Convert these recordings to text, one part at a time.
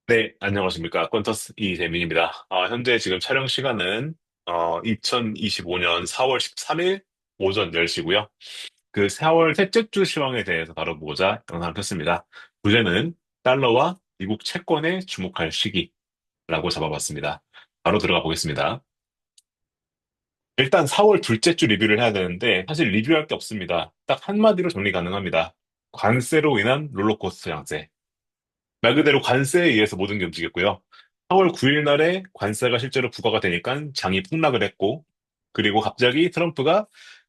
네, 안녕하십니까. 퀀터스 이재민입니다. 현재 지금 촬영 시간은 2025년 4월 13일 오전 10시고요. 그 4월 셋째 주 시황에 대해서 다뤄보고자 영상을 켰습니다. 주제는 달러와 미국 채권에 주목할 시기라고 잡아봤습니다. 바로 들어가 보겠습니다. 일단 4월 둘째 주 리뷰를 해야 되는데 사실 리뷰할 게 없습니다. 딱 한마디로 정리 가능합니다. 관세로 인한 롤러코스터 양세. 말 그대로 관세에 의해서 모든 게 움직였고요. 4월 9일 날에 관세가 실제로 부과가 되니까 장이 폭락을 했고, 그리고 갑자기 트럼프가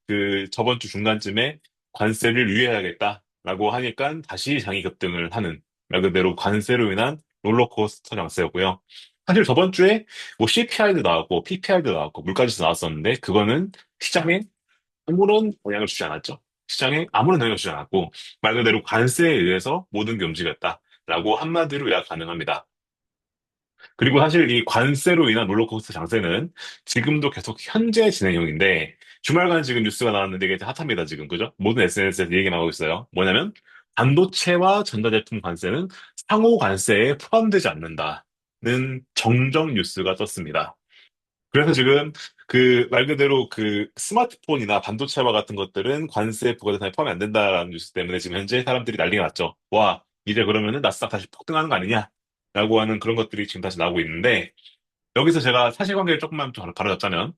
그 저번 주 중간쯤에 관세를 유예해야겠다라고 하니까 다시 장이 급등을 하는 말 그대로 관세로 인한 롤러코스터 장세였고요. 사실 저번 주에 뭐 CPI도 나왔고 PPI도 나왔고 물가지수 나왔었는데 그거는 시장에 아무런 영향을 주지 않았죠. 시장에 아무런 영향을 주지 않았고 말 그대로 관세에 의해서 모든 게 움직였다라고 한마디로 요약 가능합니다. 그리고 사실 이 관세로 인한 롤러코스터 장세는 지금도 계속 현재 진행형인데 주말간 지금 뉴스가 나왔는데 이게 핫합니다 지금 그죠? 모든 SNS에서 얘기 나오고 있어요. 뭐냐면 반도체와 전자제품 관세는 상호 관세에 포함되지 않는다는 정정 뉴스가 떴습니다. 그래서 지금 그 말 그대로 그 스마트폰이나 반도체와 같은 것들은 관세 부과 대상에 포함이 안 된다라는 뉴스 때문에 지금 현재 사람들이 난리가 났죠. 와, 이제 그러면은 나스닥 다시 폭등하는 거 아니냐? 라고 하는 그런 것들이 지금 다시 나오고 있는데 여기서 제가 사실관계를 조금만 좀 바로잡자면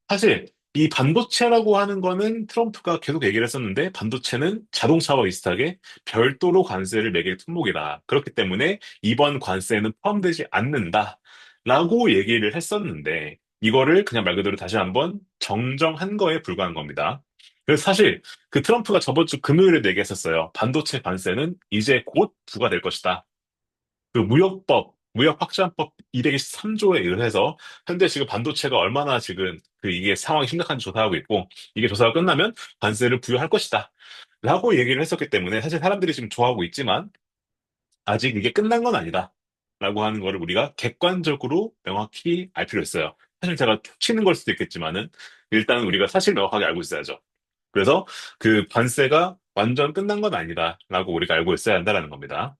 사실 이 반도체라고 하는 거는 트럼프가 계속 얘기를 했었는데 반도체는 자동차와 비슷하게 별도로 관세를 매길 품목이다. 그렇기 때문에 이번 관세는 포함되지 않는다라고 얘기를 했었는데 이거를 그냥 말 그대로 다시 한번 정정한 거에 불과한 겁니다. 그래서 사실 그 트럼프가 저번 주 금요일에 얘기했었어요. 반도체 관세는 이제 곧 부과될 것이다. 그 무역확장법 223조에 의해서 현재 지금 반도체가 얼마나 지금 그 이게 상황이 심각한지 조사하고 있고 이게 조사가 끝나면 관세를 부여할 것이다. 라고 얘기를 했었기 때문에 사실 사람들이 지금 좋아하고 있지만 아직 이게 끝난 건 아니다. 라고 하는 거를 우리가 객관적으로 명확히 알 필요 있어요. 사실 제가 치는 걸 수도 있겠지만은 일단 우리가 사실 명확하게 알고 있어야죠. 그래서 그 관세가 완전 끝난 건 아니다. 라고 우리가 알고 있어야 한다는 겁니다.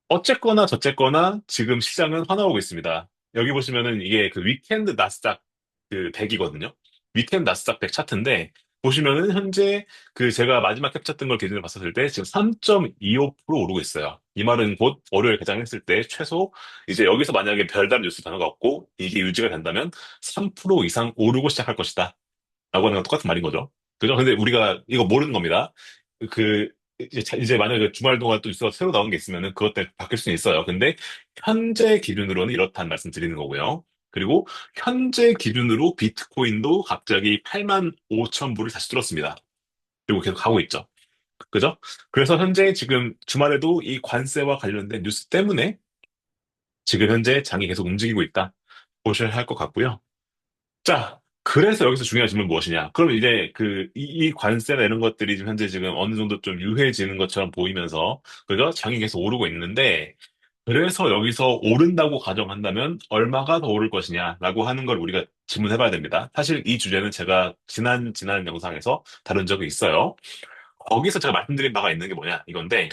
어쨌거나 저쨌거나 지금 시장은 화나오고 있습니다. 여기 보시면은 이게 그 위켄드 나스닥 그 100이거든요. 위켄드 나스닥 100 차트인데 보시면은 현재 그 제가 마지막 캡처했던 걸 기준으로 봤었을 때 지금 3.25% 오르고 있어요. 이 말은 곧 월요일 개장했을 때 최소 이제 여기서 만약에 별다른 뉴스 단어가 없고 이게 유지가 된다면 3% 이상 오르고 시작할 것이다. 라고 하는 건 똑같은 말인 거죠. 그죠? 근데 우리가 이거 모르는 겁니다. 그, 이제 만약에 주말 동안 또 뉴스가 새로 나온 게 있으면은 그것 때문에 바뀔 수는 있어요. 근데 현재 기준으로는 이렇다는 말씀 드리는 거고요. 그리고 현재 기준으로 비트코인도 갑자기 8만 5천 불을 다시 뚫었습니다. 그리고 계속 가고 있죠. 그죠? 그래서 현재 지금 주말에도 이 관세와 관련된 뉴스 때문에 지금 현재 장이 계속 움직이고 있다. 보셔야 할 것 같고요. 자, 그래서 여기서 중요한 질문은 무엇이냐? 그럼 이제 이 관세나 이런 것들이 지금 현재 지금 어느 정도 좀 유해지는 것처럼 보이면서, 그죠? 장이 계속 오르고 있는데, 그래서 여기서 오른다고 가정한다면 얼마가 더 오를 것이냐라고 하는 걸 우리가 질문해 봐야 됩니다. 사실 이 주제는 제가 지난 영상에서 다룬 적이 있어요. 거기서 제가 말씀드린 바가 있는 게 뭐냐, 이건데,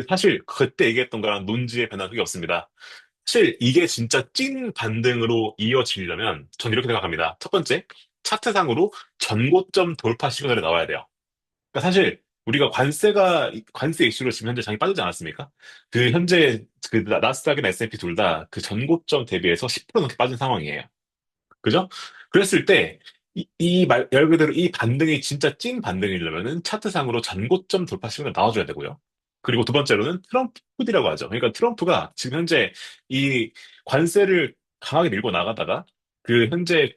사실 그때 얘기했던 거랑 논지의 변화 그게 없습니다. 사실 이게 진짜 찐 반등으로 이어지려면 전 이렇게 생각합니다. 첫 번째, 차트상으로 전고점 돌파 시그널이 나와야 돼요. 그러니까 사실 우리가 관세 이슈로 지금 현재 장이 빠지지 않았습니까? 그 현재 나스닥이나 S&P 둘 다 그 전고점 대비해서 10% 넘게 빠진 상황이에요. 그죠? 그랬을 때, 말 그대로 이 반등이 진짜 찐 반등이려면은 차트상으로 전고점 돌파 시그널 나와줘야 되고요. 그리고 두 번째로는 트럼프 푸디라고 하죠. 그러니까 트럼프가 지금 현재 이 관세를 강하게 밀고 나가다가 현재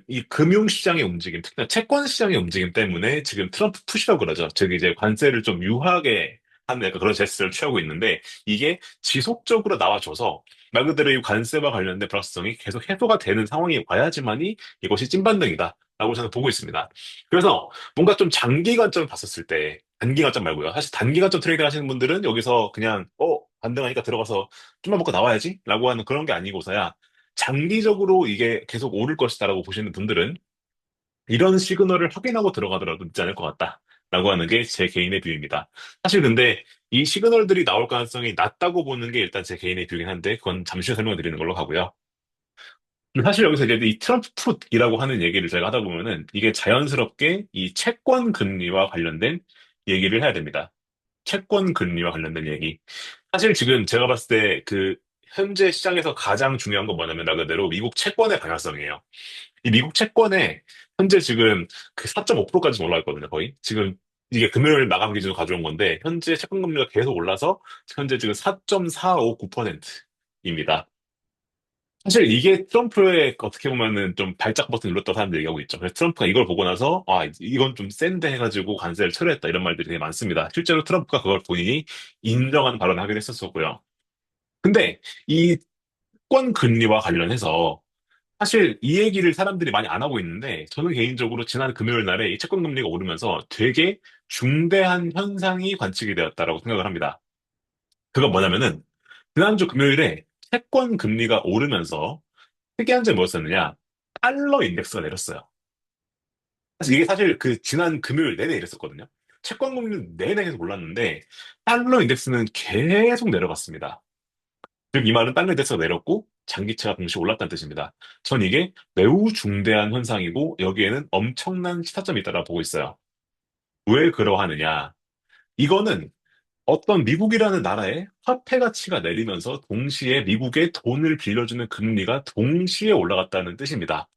이 금융시장의 움직임, 특히나 채권 시장의 움직임 때문에 지금 트럼프 푸시라고 그러죠. 즉 이제 관세를 좀 유하게 하는 약간 그런 제스처를 취하고 있는데 이게 지속적으로 나와줘서 말 그대로 이 관세와 관련된 불확실성이 계속 해소가 되는 상황이 와야지만이 이것이 찐반등이다라고 저는 보고 있습니다. 그래서 뭔가 좀 장기 관점을 봤었을 때, 단기 관점 말고요. 사실 단기 관점 트레이딩 하시는 분들은 여기서 그냥, 반등하니까 들어가서 좀만 먹고 나와야지? 라고 하는 그런 게 아니고서야, 장기적으로 이게 계속 오를 것이다라고 보시는 분들은 이런 시그널을 확인하고 들어가더라도 늦지 않을 것 같다. 라고 하는 게 제 개인의 뷰입니다. 사실 근데 이 시그널들이 나올 가능성이 낮다고 보는 게 일단 제 개인의 뷰긴 한데 그건 잠시 후 설명드리는 걸로 가고요. 사실 여기서 이제 이 트럼프 풋이라고 하는 얘기를 저희가 하다 보면은 이게 자연스럽게 이 채권 금리와 관련된 얘기를 해야 됩니다. 채권 금리와 관련된 얘기. 사실 지금 제가 봤을 때 그 현재 시장에서 가장 중요한 건 뭐냐면 말 그대로 미국 채권의 방향성이에요. 이 미국 채권에 현재 지금 그 4.5%까지 올라 있거든요, 거의. 지금 이게 금요일 마감 기준으로 가져온 건데 현재 채권 금리가 계속 올라서 현재 지금 4.459%입니다. 사실 이게 트럼프의 어떻게 보면은 좀 발작 버튼 눌렀다고 사람들이 얘기하고 있죠. 그래서 트럼프가 이걸 보고 나서 아 이건 좀 센데 해가지고 관세를 철회했다 이런 말들이 되게 많습니다. 실제로 트럼프가 그걸 본인이 인정한 발언을 하긴 했었었고요. 근데 이 채권 금리와 관련해서 사실 이 얘기를 사람들이 많이 안 하고 있는데 저는 개인적으로 지난 금요일 날에 이 채권 금리가 오르면서 되게 중대한 현상이 관측이 되었다라고 생각을 합니다. 그건 뭐냐면은 지난주 금요일에 채권 금리가 오르면서 특이한 점이 뭐였었느냐? 달러 인덱스가 내렸어요. 사실 그 지난 금요일 내내 이랬었거든요. 채권 금리는 내내 계속 올랐는데 달러 인덱스는 계속 내려갔습니다. 즉, 이 말은 달러 인덱스가 내렸고 장기채가 동시에 올랐다는 뜻입니다. 전 이게 매우 중대한 현상이고 여기에는 엄청난 시사점이 있다고 보고 있어요. 왜 그러하느냐? 이거는 어떤 미국이라는 나라의 화폐 가치가 내리면서 동시에 미국의 돈을 빌려주는 금리가 동시에 올라갔다는 뜻입니다.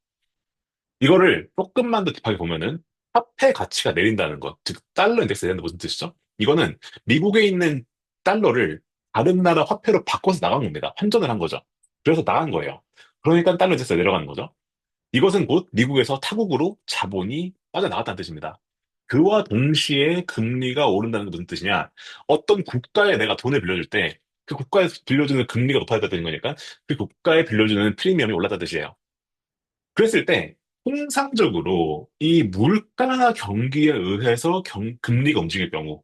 이거를 조금만 더 딥하게 보면은 화폐 가치가 내린다는 것, 즉 달러 인덱스 내린다는 무슨 뜻이죠? 이거는 미국에 있는 달러를 다른 나라 화폐로 바꿔서 나간 겁니다. 환전을 한 거죠. 그래서 나간 거예요. 그러니까 달러 인덱스가 내려가는 거죠. 이것은 곧 미국에서 타국으로 자본이 빠져나갔다는 뜻입니다. 그와 동시에 금리가 오른다는 게 무슨 뜻이냐? 어떤 국가에 내가 돈을 빌려줄 때 그 국가에서 빌려주는 금리가 높아졌다는 거니까 그 국가에 빌려주는 프리미엄이 올랐다는 뜻이에요. 그랬을 때 통상적으로 이 물가 경기에 의해서 금리가 움직일 경우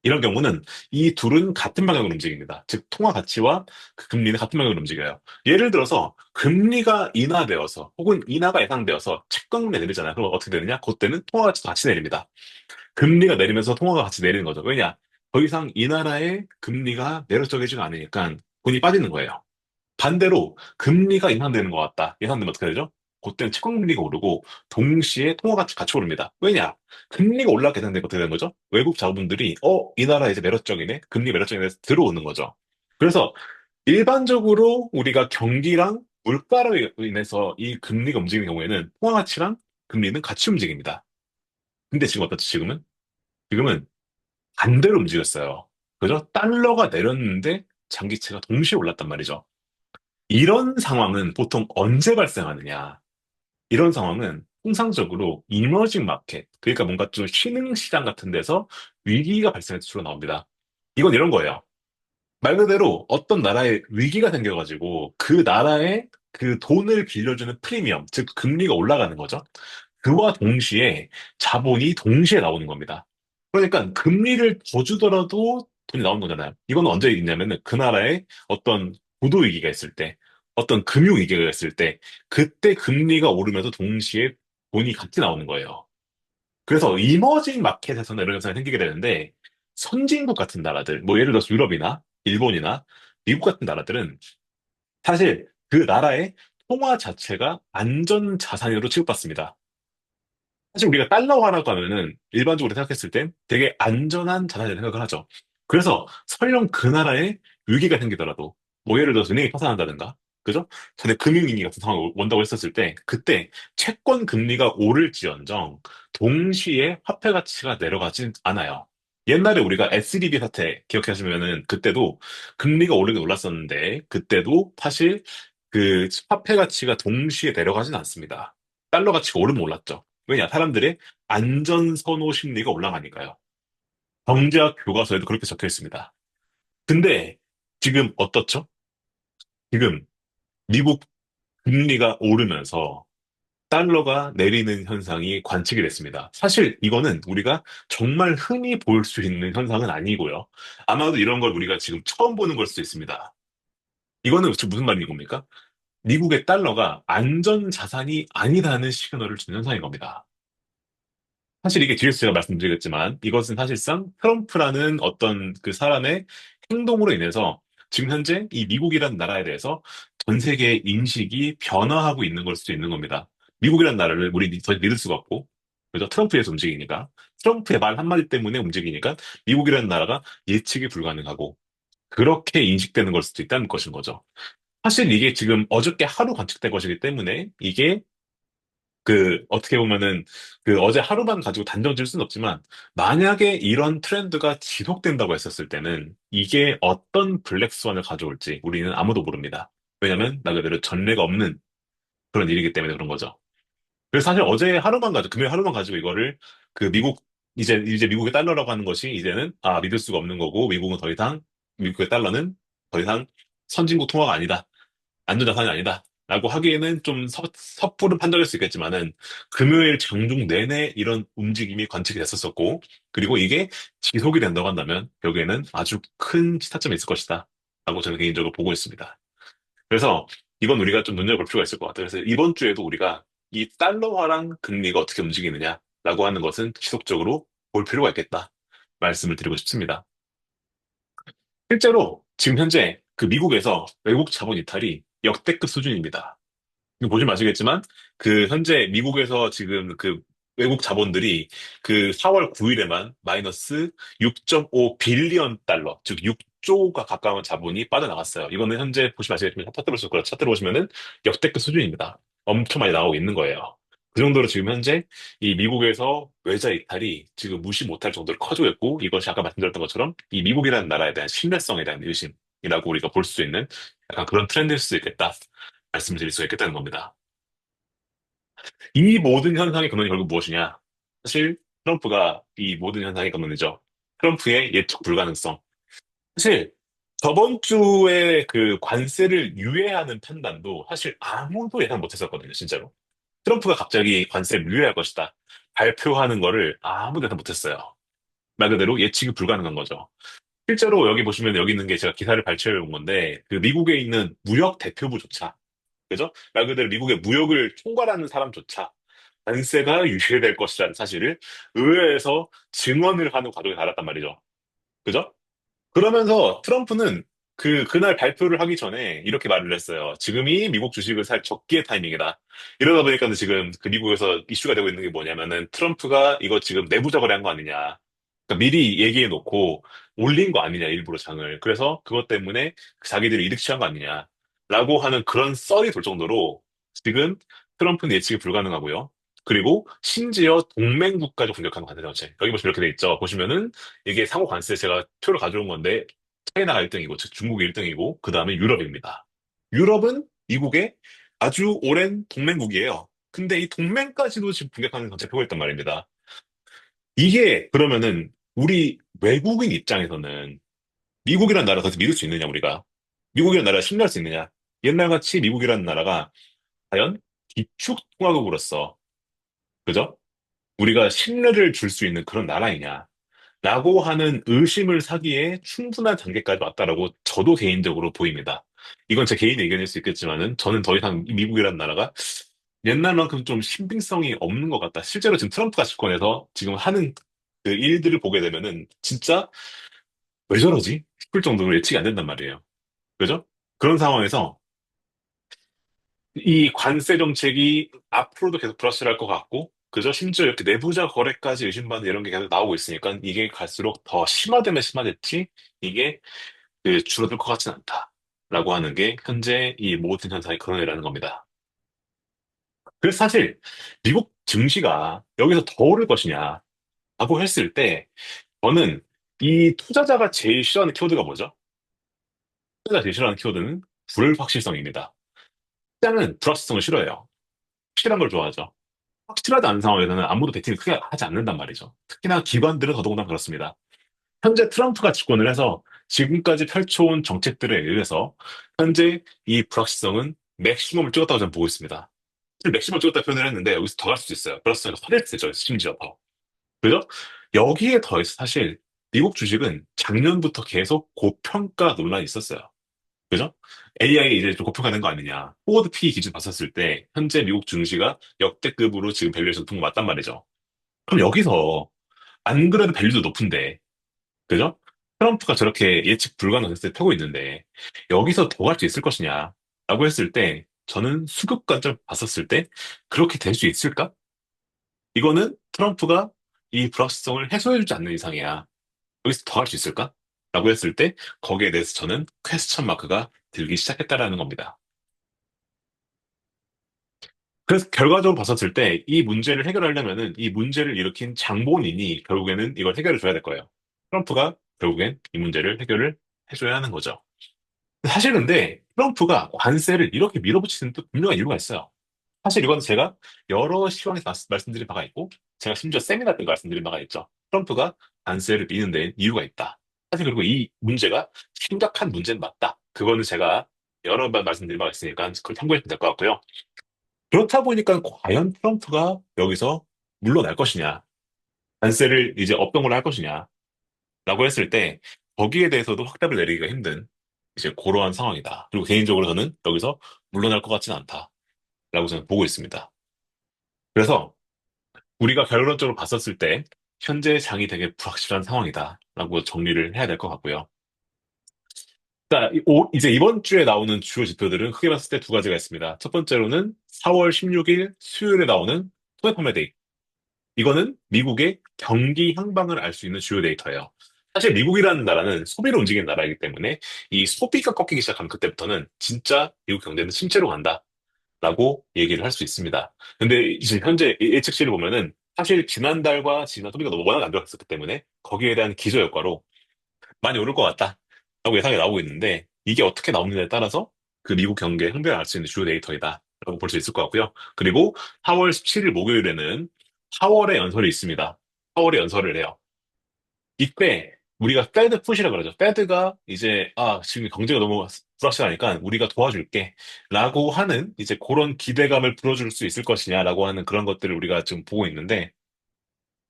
이런 경우는 이 둘은 같은 방향으로 움직입니다. 즉 통화 가치와 그 금리는 같은 방향으로 움직여요. 예를 들어서 금리가 인하되어서 혹은 인하가 예상되어서 채권금리 내리잖아요. 그럼 어떻게 되느냐? 그때는 통화 가치도 같이 내립니다. 금리가 내리면서 통화가 같이 내리는 거죠. 왜냐? 더 이상 이 나라의 금리가 매력적이지가 않으니까 돈이 빠지는 거예요. 반대로 금리가 인상되는 것 같다. 예상되면 어떻게 되죠? 그때는 채권금리가 오르고 동시에 통화가 같이 오릅니다. 왜냐? 금리가 올라가게 되는데 어떻게 되는 거죠? 외국 자본들이 이 나라 이제 매력적이네? 금리 매력적이네 해서 들어오는 거죠. 그래서 일반적으로 우리가 경기랑 물가로 인해서 이 금리가 움직이는 경우에는 통화 가치랑 금리는 같이 움직입니다. 근데 지금 어떻죠? 지금은 반대로 움직였어요. 그죠? 달러가 내렸는데 장기채가 동시에 올랐단 말이죠. 이런 상황은 보통 언제 발생하느냐? 이런 상황은 통상적으로 이머징 마켓, 그러니까 뭔가 좀 신흥시장 같은 데서 위기가 발생할 때 주로 나옵니다. 이건 이런 거예요. 말 그대로 어떤 나라에 위기가 생겨가지고 그 나라에 그 돈을 빌려주는 프리미엄, 즉 금리가 올라가는 거죠. 그와 동시에 자본이 동시에 나오는 겁니다. 그러니까 금리를 더 주더라도 돈이 나오는 거잖아요. 이건 언제 있냐면은 그 나라에 어떤 부도 위기가 있을 때, 어떤 금융 위기가 있을 때, 그때 금리가 오르면서 동시에 돈이 같이 나오는 거예요. 그래서 이머징 마켓에서는 이런 현상이 생기게 되는데 선진국 같은 나라들, 뭐 예를 들어서 유럽이나 일본이나 미국 같은 나라들은 사실 그 나라의 통화 자체가 안전 자산으로 취급받습니다. 사실 우리가 달러화라고 하면은 일반적으로 생각했을 땐 되게 안전한 자산이라고 생각을 하죠. 그래서 설령 그 나라에 위기가 생기더라도 뭐 예를 들어서 은행이 파산한다든가 그죠? 전에 금융위기 같은 상황이 온다고 했었을 때 그때 채권 금리가 오를지언정 동시에 화폐 가치가 내려가진 않아요. 옛날에 우리가 SVB 사태 기억하시면은 그때도 금리가 오르긴 올랐었는데 그때도 사실 그 화폐 가치가 동시에 내려가진 않습니다. 달러 가치가 오르면 올랐죠. 왜냐? 사람들의 안전선호 심리가 올라가니까요. 경제학 교과서에도 그렇게 적혀 있습니다. 근데 지금 어떻죠? 지금 미국 금리가 오르면서 달러가 내리는 현상이 관측이 됐습니다. 사실 이거는 우리가 정말 흔히 볼 수 있는 현상은 아니고요. 아마도 이런 걸 우리가 지금 처음 보는 걸 수도 있습니다. 이거는 지금 무슨 말인 겁니까? 미국의 달러가 안전 자산이 아니라는 시그널을 주는 현상인 겁니다. 사실 이게 뒤에서 제가 말씀드리겠지만 이것은 사실상 트럼프라는 어떤 그 사람의 행동으로 인해서 지금 현재 이 미국이라는 나라에 대해서 전 세계의 인식이 변화하고 있는 걸 수도 있는 겁니다. 미국이라는 나라를 우리 더 믿을 수가 없고, 그래서 트럼프에서 움직이니까, 트럼프의 말 한마디 때문에 움직이니까 미국이라는 나라가 예측이 불가능하고 그렇게 인식되는 걸 수도 있다는 것인 거죠. 사실 이게 지금 어저께 하루 관측된 것이기 때문에 이게 어떻게 보면은, 어제 하루만 가지고 단정 지을 수는 없지만, 만약에 이런 트렌드가 지속된다고 했었을 때는, 이게 어떤 블랙스완을 가져올지 우리는 아무도 모릅니다. 왜냐면, 말 그대로 전례가 없는 그런 일이기 때문에 그런 거죠. 그래서 사실 어제 하루만 가지고, 금요일 하루만 가지고 이거를, 미국, 이제 미국의 달러라고 하는 것이 이제는, 믿을 수가 없는 거고, 미국의 달러는 더 이상 선진국 통화가 아니다. 안전자산이 아니다. 라고 하기에는 좀 섣부른 판단일 수 있겠지만은, 금요일 장중 내내 이런 움직임이 관측이 됐었었고, 그리고 이게 지속이 된다고 한다면, 여기에는 아주 큰 시타점이 있을 것이다. 라고 저는 개인적으로 보고 있습니다. 그래서 이건 우리가 좀 눈여겨볼 필요가 있을 것 같아요. 그래서 이번 주에도 우리가 이 달러화랑 금리가 어떻게 움직이느냐라고 하는 것은 지속적으로 볼 필요가 있겠다. 말씀을 드리고 싶습니다. 실제로 지금 현재 미국에서 외국 자본 이탈이 역대급 수준입니다. 이거 보시면 아시겠지만 현재 미국에서 지금 외국 자본들이 4월 9일에만 마이너스 6.5 빌리언 달러, 즉 6조가 가까운 자본이 빠져나갔어요. 이거는 현재 보시면 아시겠지만 차트 보시면은 역대급 수준입니다. 엄청 많이 나오고 있는 거예요. 그 정도로 지금 현재 이 미국에서 외자 이탈이 지금 무시 못할 정도로 커지고 있고, 이것이 아까 말씀드렸던 것처럼 이 미국이라는 나라에 대한 신뢰성에 대한 의심이라고 우리가 볼 수 있는 약간 그런 트렌드일 수 있겠다 말씀드릴 수 있겠다는 겁니다. 이 모든 현상의 근원이 결국 무엇이냐? 사실 트럼프가 이 모든 현상의 근원이죠. 트럼프의 예측 불가능성. 사실 저번 주에 관세를 유예하는 판단도 사실 아무도 예상 못했었거든요, 진짜로. 트럼프가 갑자기 관세를 유예할 것이다. 발표하는 거를 아무도 예상 못했어요. 말 그대로 예측이 불가능한 거죠. 실제로 여기 보시면 여기 있는 게 제가 기사를 발췌해 온 건데, 미국에 있는 무역 대표부조차, 그죠? 말 그대로 미국의 무역을 총괄하는 사람조차 관세가 유예될 것이라는 사실을 의회에서 증언을 하는 과정에 달았단 말이죠. 그죠? 그러면서 트럼프는 그날 발표를 하기 전에 이렇게 말을 했어요. 지금이 미국 주식을 살 적기의 타이밍이다. 이러다 보니까 지금 미국에서 이슈가 되고 있는 게 뭐냐면은 트럼프가 이거 지금 내부자 거래한 거 아니냐. 그러니까 미리 얘기해 놓고 올린 거 아니냐, 일부러 장을. 그래서 그것 때문에 자기들이 이득 취한 거 아니냐. 라고 하는 그런 썰이 돌 정도로 지금 트럼프는 예측이 불가능하고요. 그리고 심지어 동맹국까지 공격하는 관세 정책. 여기 보시면 이렇게 돼 있죠. 보시면은 이게 상호 관세 제가 표를 가져온 건데 차이나가 1등이고 즉 중국이 1등이고 그 다음에 유럽입니다. 유럽은 미국의 아주 오랜 동맹국이에요. 근데 이 동맹까지도 지금 공격하는 정책 펴고 있단 말입니다. 이게 그러면은 우리 외국인 입장에서는 미국이라는 나라 더 믿을 수 있느냐, 우리가? 미국이라는 나라 신뢰할 수 있느냐? 옛날같이 미국이라는 나라가 과연 기축통화국으로서, 그죠? 우리가 신뢰를 줄 수 있는 그런 나라이냐? 라고 하는 의심을 사기에 충분한 단계까지 왔다라고 저도 개인적으로 보입니다. 이건 제 개인 의견일 수 있겠지만은 저는 더 이상 이 미국이라는 나라가 옛날만큼 좀 신빙성이 없는 것 같다. 실제로 지금 트럼프가 집권해서 지금 하는 일들을 보게 되면은 진짜 왜 저러지? 싶을 정도로 예측이 안 된단 말이에요. 그죠? 그런 상황에서 이 관세 정책이 앞으로도 계속 불확실할 것 같고, 그죠? 심지어 이렇게 내부자 거래까지 의심받는 이런 게 계속 나오고 있으니까 이게 갈수록 더 심화되면 심화됐지, 이게 줄어들 것 같진 않다. 라고 하는 게 현재 이 모든 현상의 근원이라는 겁니다. 그래서 사실 미국 증시가 여기서 더 오를 것이냐 라고 했을 때 저는 이 투자자가 제일 싫어하는 키워드가 뭐죠? 투자자가 제일 싫어하는 키워드는 불확실성입니다. 시장은 불확실성을 싫어해요. 확실한 걸 좋아하죠. 확실하지 않은 상황에서는 아무도 베팅을 크게 하지 않는단 말이죠. 특히나 기관들은 더더군다나 그렇습니다. 현재 트럼프가 집권을 해서 지금까지 펼쳐온 정책들에 의해서 현재 이 불확실성은 맥시멈을 찍었다고 저는 보고 있습니다. 맥시멈 찍었다 표현을 했는데 여기서 더 갈 수도 있어요. 불확실성이 확대되죠, 심지어 더. 그죠? 여기에 더해서 사실 미국 주식은 작년부터 계속 고평가 논란이 있었어요. 그죠? AI 이제 좀 고평가된 거 아니냐. 포워드 P 기준 봤었을 때 현재 미국 증시가 역대급으로 지금 밸류에이션 높은 거 맞단 말이죠. 그럼 여기서 안 그래도 밸류도 높은데, 그죠? 트럼프가 저렇게 예측 불가능한 을 펴고 있는데, 여기서 더 갈 수 있을 것이냐? 라고 했을 때, 저는 수급 관점 봤었을 때, 그렇게 될 수 있을까? 이거는 트럼프가 이 불확실성을 해소해주지 않는 이상이야. 여기서 더 할 수 있을까? 라고 했을 때, 거기에 대해서 저는 퀘스천 마크가 들기 시작했다라는 겁니다. 그래서 결과적으로 봤었을 때, 이 문제를 해결하려면은, 이 문제를 일으킨 장본인이 결국에는 이걸 해결해 줘야 될 거예요. 트럼프가 결국엔 이 문제를 해결을 해줘야 하는 거죠. 사실 근데 트럼프가 관세를 이렇게 밀어붙이는 또 분명한 이유가 있어요. 사실 이건 제가 여러 시황에서 말씀드린 바가 있고, 제가 심지어 세미나 때 말씀드린 바가 있죠. 트럼프가 관세를 미는 데 이유가 있다. 사실 그리고 이 문제가 심각한 문제는 맞다. 그거는 제가 여러 번 말씀드린 바가 있으니까 그걸 참고하시면 될 것 같고요. 그렇다 보니까 과연 트럼프가 여기서 물러날 것이냐, 관세를 이제 업동을 할 것이냐, 라고 했을 때 거기에 대해서도 확답을 내리기가 힘든 이제 그러한 상황이다. 그리고 개인적으로 저는 여기서 물러날 것 같지는 않다라고 저는 보고 있습니다. 그래서 우리가 결론적으로 봤었을 때 현재 장이 되게 불확실한 상황이다라고 정리를 해야 될 것 같고요. 자, 이제 이번 주에 나오는 주요 지표들은 크게 봤을 때 두 가지가 있습니다. 첫 번째로는 4월 16일 수요일에 나오는 소매 판매 데이터. 이거는 미국의 경기 향방을 알 수 있는 주요 데이터예요. 사실 미국이라는 나라는 소비로 움직이는 나라이기 때문에 이 소비가 꺾이기 시작하면 그때부터는 진짜 미국 경제는 침체로 간다라고 얘기를 할 수 있습니다. 근데 지금 현재 예측치를 보면은 사실 지난달과 지난 소비가 너무 워낙 안 좋았었기 때문에 거기에 대한 기저 효과로 많이 오를 것 같다라고 예상이 나오고 있는데 이게 어떻게 나오느냐에 따라서 그 미국 경제 흥배를 알 수 있는 주요 데이터이다라고 볼 수 있을 것 같고요. 그리고 4월 17일 목요일에는 4월의 연설이 있습니다. 4월의 연설을 해요. 이때 우리가 패드 푸시라 그러죠. 패드가 이제 지금 경제가 너무 불확실하니까 우리가 도와줄게 라고 하는 이제 그런 기대감을 불어줄 수 있을 것이냐라고 하는 그런 것들을 우리가 지금 보고 있는데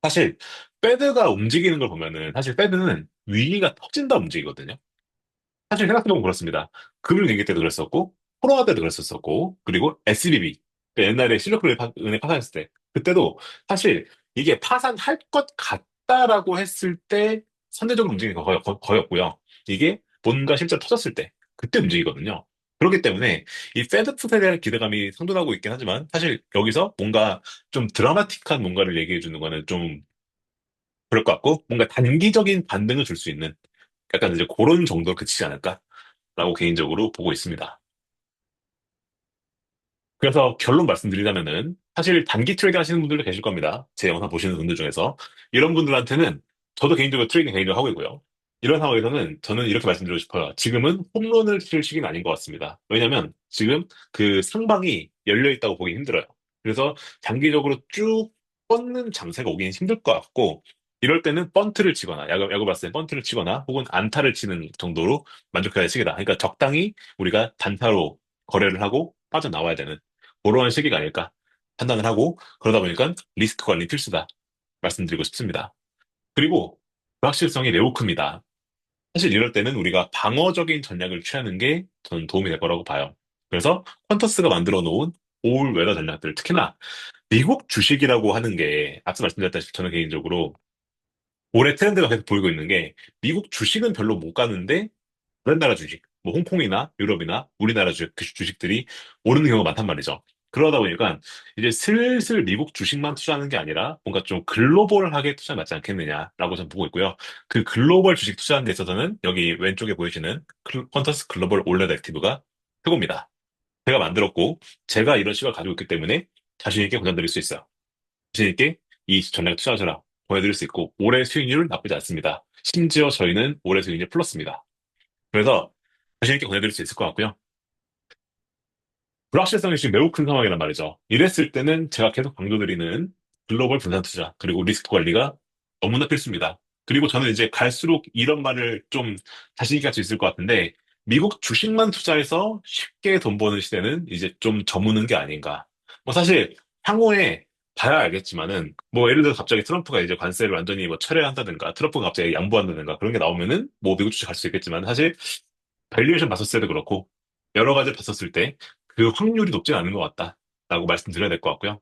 사실 패드가 움직이는 걸 보면은 사실 패드는 위기가 터진다 움직이거든요. 사실 생각해보면 그렇습니다. 금융위기 때도 그랬었고, 코로나 때도 그랬었고, 그리고 SVB, 옛날에 실리콘은행 파산했을 때, 그때도 사실 이게 파산할 것 같다라고 했을 때 선제적으로 움직이는 거 거였고요. 이게 뭔가 실제로 터졌을 때, 그때 움직이거든요. 그렇기 때문에 이 패드풋에 대한 기대감이 상존하고 있긴 하지만 사실 여기서 뭔가 좀 드라마틱한 뭔가를 얘기해 주는 거는 좀 그럴 것 같고 뭔가 단기적인 반등을 줄 수 있는 약간 이제 그런 정도로 그치지 않을까라고 개인적으로 보고 있습니다. 그래서 결론 말씀드리자면은 사실 단기 트레이딩 하시는 분들도 계실 겁니다. 제 영상 보시는 분들 중에서 이런 분들한테는 저도 개인적으로 트레이딩 개인적으로 하고 있고요. 이런 상황에서는 저는 이렇게 말씀드리고 싶어요. 지금은 홈런을 칠 시기는 아닌 것 같습니다. 왜냐면 지금 그 상방이 열려 있다고 보기 힘들어요. 그래서 장기적으로 쭉 뻗는 장세가 오긴 힘들 것 같고 이럴 때는 번트를 치거나 야구 봤을 때 번트를 치거나 혹은 안타를 치는 정도로 만족해야 할 시기다. 그러니까 적당히 우리가 단타로 거래를 하고 빠져나와야 되는 그러한 시기가 아닐까 판단을 하고 그러다 보니까 리스크 관리 필수다 말씀드리고 싶습니다. 그리고 불확실성이 매우 큽니다. 사실 이럴 때는 우리가 방어적인 전략을 취하는 게 저는 도움이 될 거라고 봐요. 그래서 퀀터스가 만들어 놓은 올 웨더 전략들 특히나 미국 주식이라고 하는 게 앞서 말씀드렸다시피 저는 개인적으로 올해 트렌드가 계속 보이고 있는 게 미국 주식은 별로 못 가는데 다른 나라 주식, 뭐 홍콩이나 유럽이나 우리나라 주식들이 오르는 경우가 많단 말이죠. 그러다 보니까 이제 슬슬 미국 주식만 투자하는 게 아니라 뭔가 좀 글로벌하게 투자 맞지 않겠느냐라고 저는 보고 있고요. 그 글로벌 주식 투자하는 데 있어서는 여기 왼쪽에 보이시는 퀀터스 글로벌 올레드 액티브가 최고입니다. 제가 만들었고 제가 이런 시각을 가지고 있기 때문에 자신 있게 권장드릴 수 있어요. 자신 있게 이 전략 투자하셔라 보여드릴 수 있고 올해 수익률은 나쁘지 않습니다. 심지어 저희는 올해 수익률 플러스입니다. 그래서 자신 있게 권해드릴 수 있을 것 같고요. 불확실성이 지금 매우 큰 상황이란 말이죠. 이랬을 때는 제가 계속 강조드리는 글로벌 분산 투자, 그리고 리스크 관리가 너무나 필수입니다. 그리고 저는 이제 갈수록 이런 말을 좀 자신 있게 할 수 있을 것 같은데, 미국 주식만 투자해서 쉽게 돈 버는 시대는 이제 좀 저무는 게 아닌가. 뭐 사실 향후에 봐야 알겠지만은, 뭐 예를 들어 갑자기 트럼프가 이제 관세를 완전히 뭐 철회한다든가, 트럼프가 갑자기 양보한다든가 그런 게 나오면은 뭐 미국 주식 갈 수 있겠지만 사실 밸류에이션 봤었을 때도 그렇고 여러 가지 봤었을 때 그 확률이 높지 않은 것 같다라고 말씀드려야 될 것 같고요.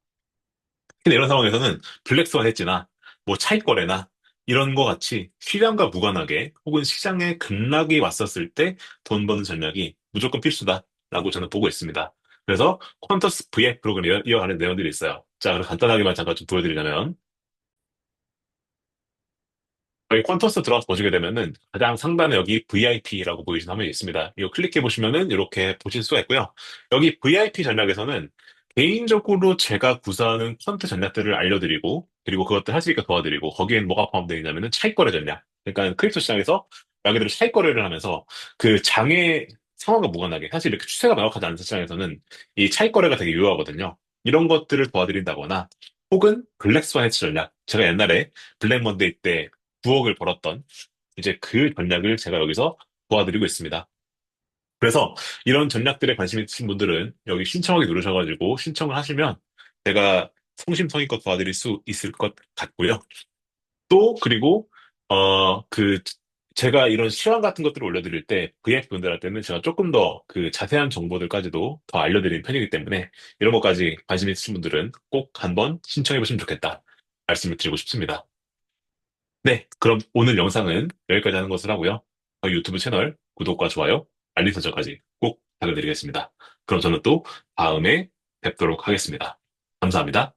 근데 이런 상황에서는 블랙스완 해지나 뭐 차익거래나 이런 거 같이 시장과 무관하게 혹은 시장에 급락이 왔었을 때 돈 버는 전략이 무조건 필수다라고 저는 보고 있습니다. 그래서 퀀터스 VI 프로그램 이어가는 내용들이 있어요. 자, 그럼 간단하게만 잠깐 좀 보여드리자면 여기 퀀터스 들어가서 보시게 되면은 가장 상단에 여기 VIP라고 보이시는 화면이 있습니다. 이거 클릭해 보시면은 이렇게 보실 수가 있고요. 여기 VIP 전략에서는 개인적으로 제가 구사하는 퀀트 전략들을 알려드리고 그리고 그것들 할 수 있게 도와드리고 거기엔 뭐가 포함되어 있냐면은 차익거래 전략. 그러니까 크립토 시장에서 말 그대로 차익거래를 하면서 그 장의 상황과 무관하게 사실 이렇게 추세가 명확하지 않은 시장에서는 이 차익거래가 되게 유효하거든요. 이런 것들을 도와드린다거나 혹은 블랙스완 해치 전략. 제가 옛날에 블랙 먼데이 때 9억을 벌었던 이제 그 전략을 제가 여기서 도와드리고 있습니다. 그래서 이런 전략들에 관심 있으신 분들은 여기 신청하기 누르셔가지고 신청을 하시면 제가 성심성의껏 도와드릴 수 있을 것 같고요. 또 그리고 제가 이런 시황 같은 것들을 올려드릴 때 VIP 분들한테는 제가 조금 더 그 자세한 정보들까지도 더 알려드리는 편이기 때문에 이런 것까지 관심 있으신 분들은 꼭 한번 신청해 보시면 좋겠다 말씀을 드리고 싶습니다. 네, 그럼 오늘 영상은 여기까지 하는 것을 하고요. 저희 유튜브 채널 구독과 좋아요, 알림 설정까지 꼭 부탁드리겠습니다. 그럼 저는 또 다음에 뵙도록 하겠습니다. 감사합니다.